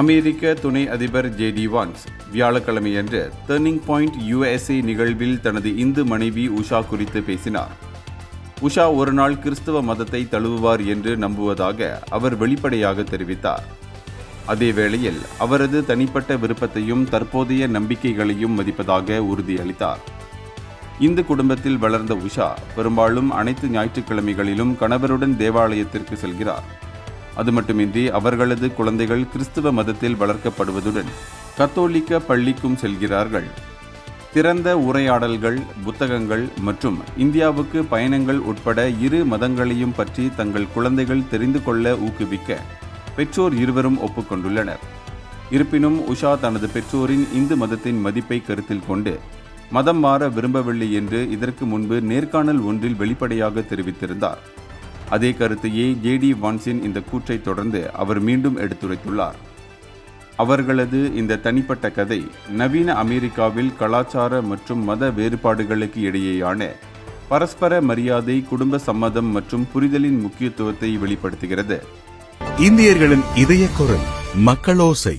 அமெரிக்க துணை அதிபர் ஜே.டி. வான்ஸ் வியாழக்கிழமையன்று turning point USA நிகழ்வில் தனது இந்து மனைவி உஷா குறித்து பேசினார். உஷா ஒரு நாள் கிறிஸ்தவ மதத்தை தழுவுவார் என்று நம்புவதாக அவர் வெளிப்படையாக தெரிவித்தார். அதே வேளையில் அவரது தனிப்பட்ட விருப்பத்தையும் தற்போதைய நம்பிக்கைகளையும் மதிப்பதாக உறுதியளித்தார். இந்து குடும்பத்தில் வளர்ந்த உஷா பெரும்பாலும் அனைத்து ஞாயிற்றுக்கிழமைகளிலும் கணவருடன் தேவாலயத்திற்கு செல்கிறார். அது மட்டுமின்றி அவர்களது குழந்தைகள் கிறிஸ்தவ மதத்தில் வளர்க்கப்படுவதுடன் கத்தோலிக்க பள்ளிக்கும் செல்கிறார்கள். திறந்த உரையாடல்கள், புத்தகங்கள் மற்றும் இந்தியாவுக்கு பயணங்கள் உட்பட இரு மதங்களையும் பற்றி தங்கள் குழந்தைகள் தெரிந்து கொள்ள ஊக்குவிக்க பெற்றோர் இருவரும் ஒப்புக்கொண்டுள்ளனர். இருப்பினும் உஷா தனது பெற்றோரின் இந்து மதத்தின் மதிப்பை கருத்தில் கொண்டு மதம் மாற விரும்பவில்லை என்று இதற்கு முன்பு நேர்காணல் ஒன்றில் வெளிப்படையாக தெரிவித்திருந்தார். அதே கருத்தையே ஜே.டி. வான்ஸின் இந்த கூற்றை தொடர்ந்து அவர் மீண்டும் எடுத்துரைத்துள்ளார். அவர்களது இந்த தனிப்பட்ட கதை நவீன அமெரிக்காவில் கலாச்சார மற்றும் மத வேறுபாடுகளுக்கு இடையேயான பரஸ்பர மரியாதை, குடும்ப சம்மதம் மற்றும் புரிதலின் முக்கியத்துவத்தை வெளிப்படுத்துகிறது. இந்தியர்களின் இதய குரல் மக்களோசை.